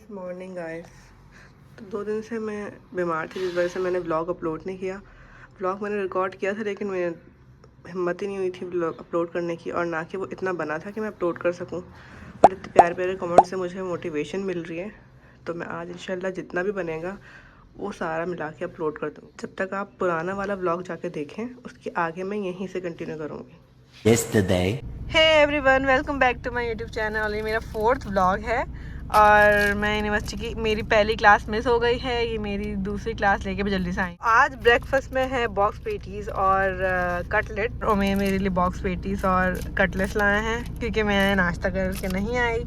Morning guys. तो 2 दिन से मैं बीमार थी, जिस वजह से मैंने व्लॉग अपलोड नहीं किया। व्लॉग मैंने रिकॉर्ड किया था, लेकिन मेरी हिम्मत ही नहीं हुई थी व्लॉग अपलोड करने की, और ना कि वो इतना बना था कि मैं अपलोड कर सकूं। पर इतने प्यारे प्यारे कमेंट से मुझे मोटिवेशन मिल रही है, तो मैं आज इंशाल्लाह जितना भी बनेगा वो सारा मिला के अपलोड कर दूँ। जब तक आप पुराना वाला व्लॉग जाके देखें, उसके आगे मैं यहीं से कंटिन्यू करूँगी। Hey everyone, welcome back to my YouTube channel. ये मेरा 4th व्लॉग है और मैं यूनिवर्सिटी की मेरी पहली क्लास मिस हो गई है। ये मेरी दूसरी क्लास लेके भी जल्दी से आई। आज ब्रेकफास्ट में है बॉक्स पेटीज़ और कटलेट। और मैं मेरे लिए बॉक्स पेटीज़ और कटलेट्स लाए हैं क्योंकि मैं नाश्ता करके नहीं आई,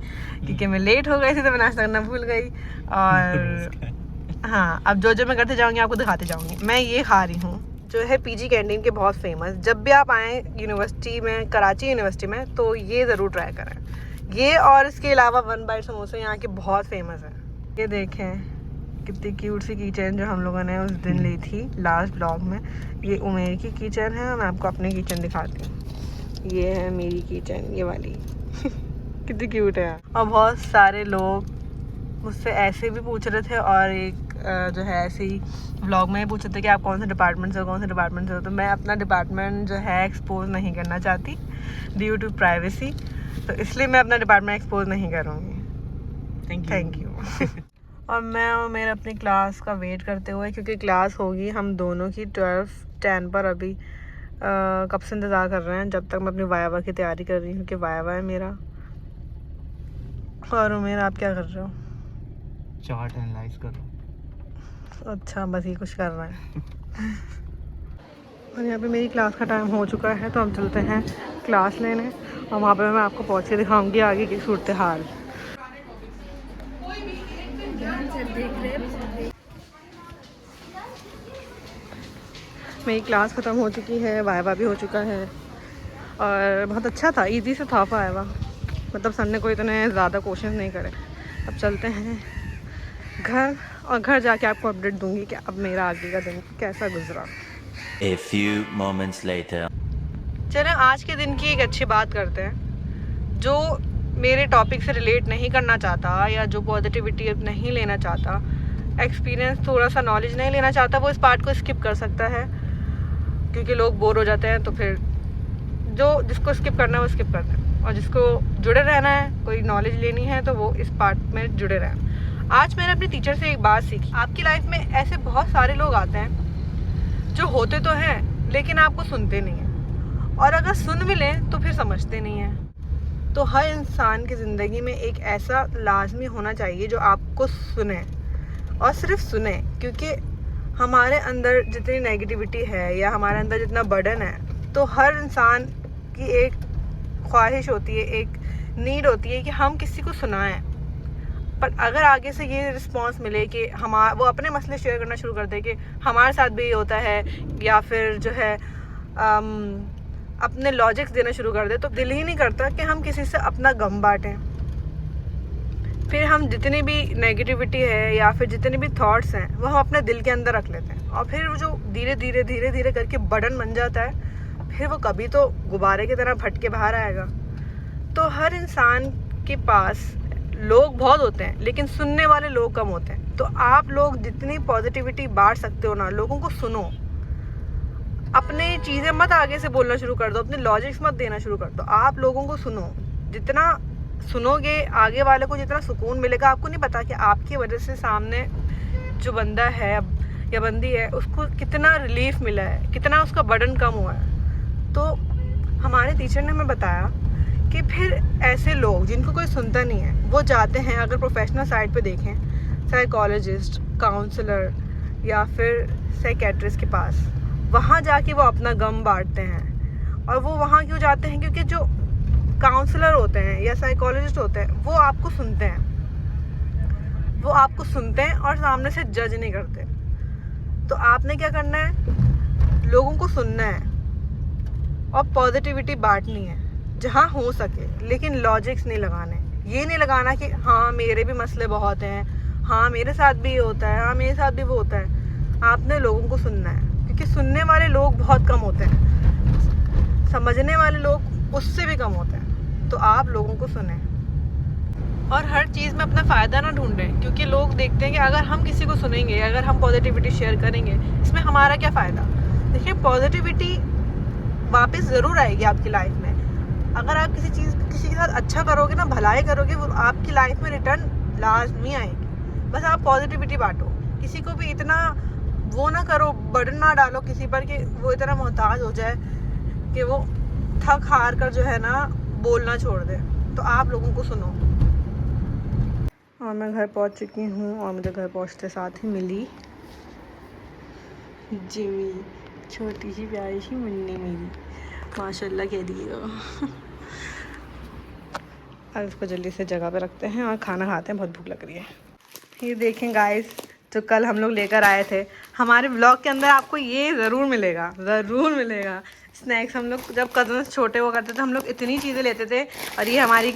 क्योंकि मैं लेट हो गई थी तो मैं नाश्ता करना भूल गई। और हाँ, अब जो मैं करते जाऊँगी आपको दिखाते जाऊँगी। मैं ये खा रही हूँ जो है पीजी कैंटीन के, बहुत फेमस। जब भी आप आएँ यूनिवर्सिटी में, कराची यूनिवर्सिटी में, तो ये ज़रूर ट्राई करें। ये और इसके अलावा 1 बाइट समोसे यहाँ के बहुत फेमस है। ये देखें कितनी क्यूट सी किचन जो हम लोगों ने उस दिन ली थी लास्ट ब्लॉग में। ये उमेर की किचन है। मैं आपको अपनी किचन दिखाती हूँ। ये है मेरी किचन, ये वाली कितनी क्यूट है। और बहुत सारे लोग मुझसे ऐसे भी पूछ रहे थे, और एक जो है ऐसे ही व्लॉग में पूछ रहे थे कि आप कौन से डिपार्टमेंट से हो, कौन से डिपार्टमेंट से हो। तो मैं अपना डिपार्टमेंट जो है एक्सपोज नहीं करना चाहती ड्यू टू प्राइवेसी, तो इसलिए मैं अपना डिपार्टमेंट एक्सपोज नहीं करूँगी। थैंक यू और मैं और मेरे अपनी क्लास का वेट करते हुए, क्योंकि क्लास होगी हम दोनों की 12:10 पर। अभी कब से इंतज़ार कर रहे हैं, जब तक मैं अपनी वाइवा की तैयारी कर रही हूँ, क्योंकि वाइवा है मेरा। और उमेर, आप क्या कर रहे हो? चार्ट एनालाइज कर रहा हूँ। अच्छा, बस ये कुछ कर रहा है और यहाँ पे मेरी क्लास का टाइम हो चुका है, तो हम चलते हैं क्लास लेने, और वहाँ पे मैं आपको पहुँच के दिखाऊंगी आगे की सूरत हाल। मेरी क्लास ख़त्म हो चुकी है, वाइवा भी हो चुका है, और बहुत अच्छा था, इजी से था वाइवा। मतलब सर ने कोई इतने ज़्यादा क्वेश्चन नहीं करे। अब चलते हैं घर, और घर जाके आपको अपडेट दूंगी कि अब मेरा आगे का दिन कैसा गुजरा। A few moments later. चलें आज के दिन की एक अच्छी बात करते हैं। जो मेरे टॉपिक से रिलेट नहीं करना चाहता, या जो पॉजिटिविटी नहीं लेना चाहता, एक्सपीरियंस, थोड़ा सा नॉलेज नहीं लेना चाहता, वो इस पार्ट को स्किप कर सकता है, क्योंकि लोग बोर हो जाते हैं। तो फिर जिसको स्किप करना है वो स्किप करना है, और जिसको जुड़े रहना है, कोई नॉलेज लेनी है, तो वो इस पार्ट में जुड़े रहें। आज मैंने अपने टीचर से एक बात सीखी। आपकी लाइफ में ऐसे बहुत सारे लोग आते हैं जो होते तो हैं लेकिन आपको सुनते नहीं हैं, और अगर सुन भी लें तो फिर समझते नहीं हैं। तो हर इंसान की ज़िंदगी में एक ऐसा लाजमी होना चाहिए जो आपको सुने, और सिर्फ सुने, क्योंकि हमारे अंदर जितनी नेगेटिविटी है या हमारे अंदर जितना बर्डन है, तो हर इंसान की एक ख्वाहिश होती है, एक नीड होती है कि हम किसी को सुनाएं। पर अगर आगे से ये रिस्पांस मिले कि वो अपने मसले शेयर करना शुरू कर दे कि हमारे साथ भी ये होता है, या फिर जो है अपने लॉजिक्स देना शुरू कर दे, तो दिल ही नहीं करता कि हम किसी से अपना गम बांटें। फिर हम जितनी भी नेगेटिविटी है या फिर जितने भी थॉट्स हैं, वो हम अपने दिल के अंदर रख लेते हैं, और फिर वो जो धीरे धीरे करके बर्डन बन जाता है, फिर वो कभी तो गुब्बारे की तरह फट के बाहर आएगा। तो हर इंसान के पास लोग बहुत होते हैं, लेकिन सुनने वाले लोग कम होते हैं। तो आप लोग जितनी पॉजिटिविटी बांट सकते हो ना, लोगों को सुनो। अपने चीज़ें मत आगे से बोलना शुरू कर दो, अपने लॉजिक्स मत देना शुरू कर दो। आप लोगों को सुनो। जितना सुनोगे, आगे वाले को जितना सुकून मिलेगा, आपको नहीं पता कि आपकी वजह से सामने जो बंदा है या बंदी है, उसको कितना रिलीफ मिला है, कितना उसका बर्डन कम हुआ है। तो हमारे टीचर ने हमें बताया कि फिर ऐसे लोग जिनको कोई सुनता नहीं है, वो जाते हैं, अगर प्रोफेशनल साइड पे देखें, साइकोलॉजिस्ट, काउंसलर या फिर साइकेट्रिस्ट के पास, वहाँ जाके वो अपना गम बांटते हैं। और वो वहाँ क्यों जाते हैं? क्योंकि जो काउंसलर होते हैं या साइकोलॉजिस्ट होते हैं, वो आपको सुनते हैं, वो आपको सुनते हैं और सामने से जज नहीं करते। तो आपने क्या करना है? लोगों को सुनना है और पॉजिटिविटी बांटनी है जहाँ हो सके, लेकिन लॉजिक्स नहीं लगाने। ये नहीं लगाना कि हाँ मेरे भी मसले बहुत हैं, हाँ मेरे साथ भी ये होता है, हाँ मेरे साथ भी वो होता है। आपने लोगों को सुनना है, क्योंकि सुनने वाले लोग बहुत कम होते हैं, समझने वाले लोग उससे भी कम होते हैं। तो आप लोगों को सुने। और हर चीज़ में अपना फ़ायदा ना ढूंढें, क्योंकि लोग देखते हैं कि अगर हम किसी को सुनेंगे, अगर हम पॉजिटिविटी शेयर करेंगे, इसमें हमारा क्या फ़ायदा। देखिए, पॉजिटिविटी वापस ज़रूर आएगी आपकी लाइफ में। अगर आप किसी के साथ अच्छा करोगे ना, भलाई करोगे, वो आपकी लाइफ में रिटर्न लाजमी आएगी। बस आप पॉजिटिविटी बांटो, किसी को भी इतना वो ना करो, बर्डन ना डालो किसी पर कि वो इतना मोहताज हो जाए कि वो थक हार कर जो है ना बोलना छोड़ दे। तो आप लोगों को सुनो। और मैं घर पहुंच चुकी हूँ और मुझे घर पहुंचते साथ ही मिली जिमी, छोटी सी प्यारी सी मुन्नी मेरी, माशाल्लाह कह दिए। अब इसको जल्दी से जगह पे रखते हैं और खाना खाते हैं, बहुत भूख लग रही है। ये देखें गाइस, जो कल हम लोग लेकर आए थे, हमारे ब्लॉग के अंदर आपको ये ज़रूर मिलेगा, ज़रूर मिलेगा। स्नैक्स हम लोग जब कज़न छोटे हुआ करते थे, हम लोग इतनी चीज़ें लेते थे। और ये हमारी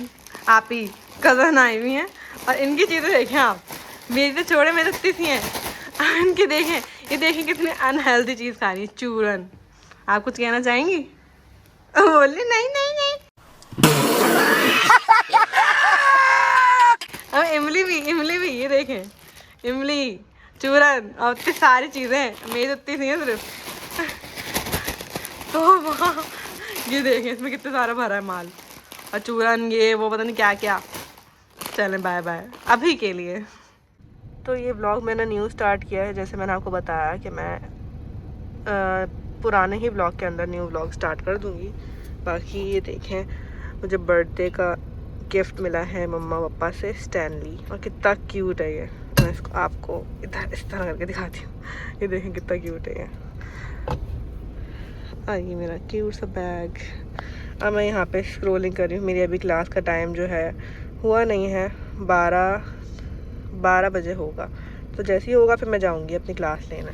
आप ही कज़न आई हुई हैं और इनकी चीज़ें देखें आप, मेरी तो छोड़े, मेरी इतनी सी हैं, इनकी देखें, ये देखें कितनी अनहेल्दी चीज़ खा रही है, चूरन। आप कुछ कहना चाहेंगी? बोलिए नहीं नहीं नहीं। अब इमली भी ये देखें, इमली, चूरन और इतनी सारी चीज़ें, मेरी इतनी सी है सिर्फ। तो ये देखें, इसमें कितना सारा भरा है माल, और चूरन ये वो पता नहीं क्या क्या। चलें बाय बाय अभी के लिए। तो ये व्लॉग मैंने न्यू स्टार्ट किया है, जैसे मैंने आपको बताया कि मैं पुराने ही व्लॉग के अंदर न्यू व्लॉग स्टार्ट कर दूँगी। बाकी ये देखें, मुझे बर्थडे का गिफ्ट मिला है मम्मा पापा से, स्टैनली, और कितना क्यूट है ये। मैं इसको आपको इधर इस तरह करके दिखाती हूँ, ये देखें कितना क्यूट है ये। और ये मेरा क्यूट सा बैग। अब मैं यहाँ पे स्क्रॉलिंग कर रही हूँ। मेरी अभी क्लास का टाइम जो है हुआ नहीं है, 12 बजे होगा। तो जैसे ही होगा फिर मैं जाऊँगी अपनी क्लास लेने।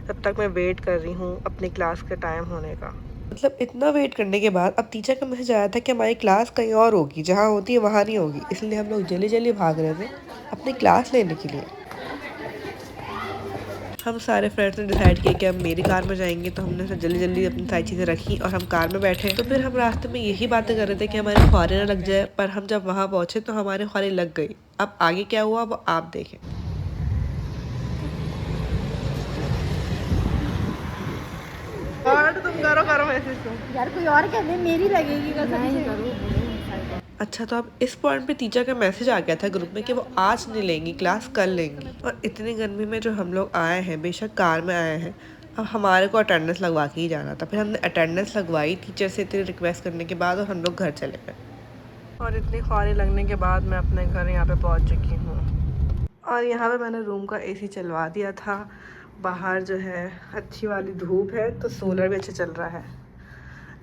तब तक मैं वेट कर रही हूँ अपनी क्लास का टाइम होने का। मतलब इतना वेट करने के बाद अब टीचर का मैसेज आया था कि हमारी क्लास कहीं और होगी, जहाँ होती है वहाँ नहीं होगी। इसलिए हम लोग जल्दी जल्दी भाग रहे थे अपनी क्लास लेने के लिए। हम सारे फ्रेंड्स ने डिसाइड किया कि हम मेरी कार में जाएंगे, तो हमने जल्दी जल्दी अपनी सारी चीज़ें रखी और हम कार में बैठे। तो फिर हम रास्ते में यही बातें कर रहे थे कि हमारे ख्वारें ना लग जाए, पर हम जब वहाँ पहुँचे तो हमारे ख्वारें लग गई। अब आगे क्या हुआ वो आप देखें। और तुम करो मैसेज तुम यार, कोई और कह दे, मेरी लगेगी कसम से। अच्छा, तो अब इस पॉइंट पे टीचर का मैसेज आ गया था ग्रुप में कि वो आज नहीं लेंगी क्लास, कल लेंगी। और इतनी गर्मी में जो हम लोग आए हैं, बेशक कार में आए हैं, अब हमारे को अटेंडेंस लगवा के ही जाना था। फिर हमने अटेंडेंस लगवाई टीचर से इतनी रिक्वेस्ट करने के बाद, और हम लोग घर चले गए। और इतनी ख्वारी लगने के बाद मैं अपने घर यहाँ पे पहुँच चुकी हूँ। और यहाँ पे मैंने रूम का AC चलवा दिया था। बाहर जो है अच्छी वाली धूप है, तो सोलर भी अच्छा चल रहा है।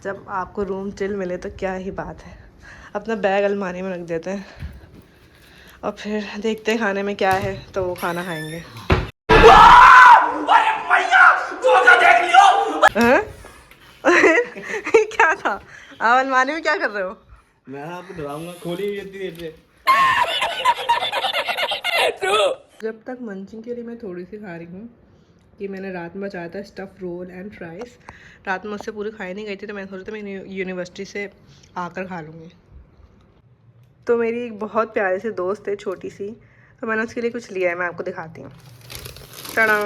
जब आपको रूम चिल मिले तो क्या ही बात है। अपना बैग अलमारी में रख देते हैं और फिर देखते हैं खाने में क्या है, तो वो खाना खाएंगे। क्या था? आप अलमारी में क्या कर रहे हो? मैं आपको डराऊंगा, खोली हुई इतनी देर से। जब तक मंचिंग के लिए मैं थोड़ी सी खा रही हूँ कि मैंने रात में बचाया था स्टफ़ रोल एंड फ्राइज़। रात में उससे पूरी खाई नहीं गई थी, तो मैं सोचा था मैं यूनिवर्सिटी से आकर खा लूँगी। तो मेरी एक बहुत प्यारी सी दोस्त है, छोटी सी, तो मैंने उसके लिए कुछ लिया है, मैं आपको दिखाती हूँ। टड़ा,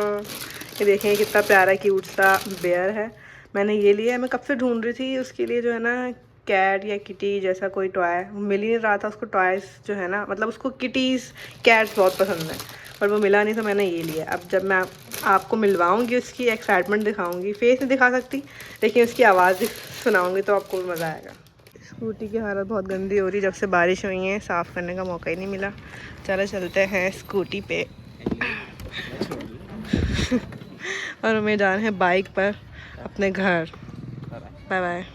ये देखें कितना प्यारा क्यूट सा बेयर है। मैंने ये लिया है। मैं कब से ढूंढ रही थी उसके लिए जो है ना कैट या किटी जैसा कोई टॉय, मिल ही नहीं रहा था उसको। टॉयज़ जो है ना, मतलब उसको किटीज़ कैट्स बहुत पसंद है, पर वो मिला नहीं, तो मैंने ये लिया। अब जब मैं आपको मिलवाऊंगी, उसकी एक्साइटमेंट दिखाऊंगी, फेस नहीं दिखा सकती लेकिन उसकी आवाज़ सुनाऊंगी तो आपको भी मज़ा आएगा। स्कूटी की हालत बहुत गंदी हो रही, जब से बारिश हुई है साफ़ करने का मौका ही नहीं मिला। चलो चलते हैं स्कूटी पे। और हमें जाना है बाइक पर अपने घर। Bye bye.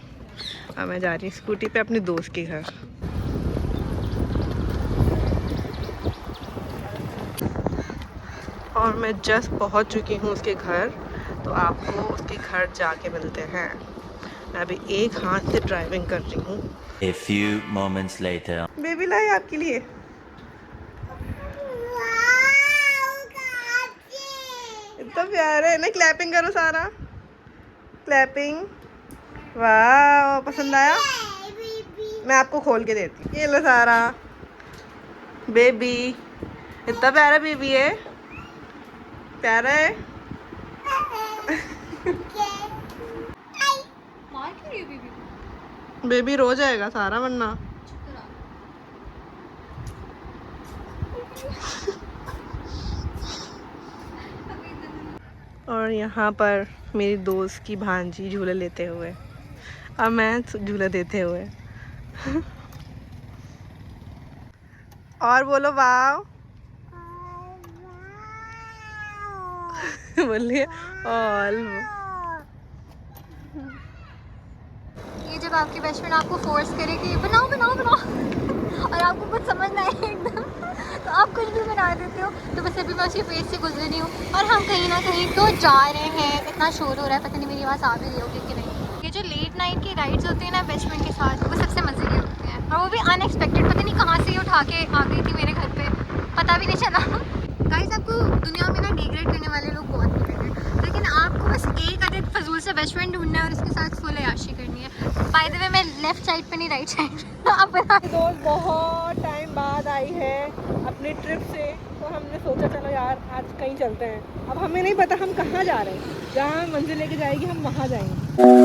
अब मैं जा रही हूँ स्कूटी पे अपने दोस्त के घर। और मैं जस्ट पहुँच चुकी हूँ उसके घर, तो आपको उसके घर जाके मिलते हैं। मैं अभी एक हाथ से ड्राइविंग कर रही हूँ। A few moments later. Baby लाई आपके लिए। इतना प्यारा है ना। क्लैपिंग करो सारा, क्लैपिंग। वाह, पसंद आया? मैं आपको खोल के देती हूँ। ये लो सारा, बेबी इतना प्यारा बेबी है, प्यारा है। मार क्यों रही है बेबी को? बेबी रो जाएगा सारा वरना। और यहाँ पर मेरी दोस्त की भांजी झूले लेते हुए और मैं झूला देते हुए। और बोलो वाव। बोलिए ऑल। ये जब आपकी बेस्ट फ्रेंड आपको फोर्स करे कि बनाओ बनाओ बनाओ और आपको कुछ समझ ना आए एकदम तो आप कुछ भी बना देते हो। तो बस अभी मैं उसके फेस से गुजर रही हूँ और हम कहीं ना कहीं तो जा रहे हैं। इतना शोर हो रहा है, पता नहीं मेरी आवाज़ आ भी रही होगी कि नहीं। ये जो लेट नाइट की राइड्स होती हैं ना बेस्ट फ्रेंड के साथ, वो सबसे मज़े की होती हैं और वो भी अनएक्सपेक्टेड। पता नहीं कहाँ से ये उठा के आ गई थी मेरे घर पे, पता भी नहीं चला। गाइस आपको दुनिया में ना डिग्रेड करने वाले लोग बहुत मिलेंगे, लेकिन आपको बस एक आदत फजूल से बेस्ट फ्रेंड ढूंढना है और उसके साथ फुल अयाशी करनी है। बाय द वे मैं लेफ्ट साइड पे नहीं राइट साइड। आप बता। दोस्त बहुत टाइम बाद आई है अपनी ट्रिप से, तो हमने सोचा चलो यार आज कहीं चलते हैं। अब हमें नहीं पता हम कहाँ जा रहे हैं, जहाँ मंजिल लेके जाएगी हम वहाँ जाएंगे।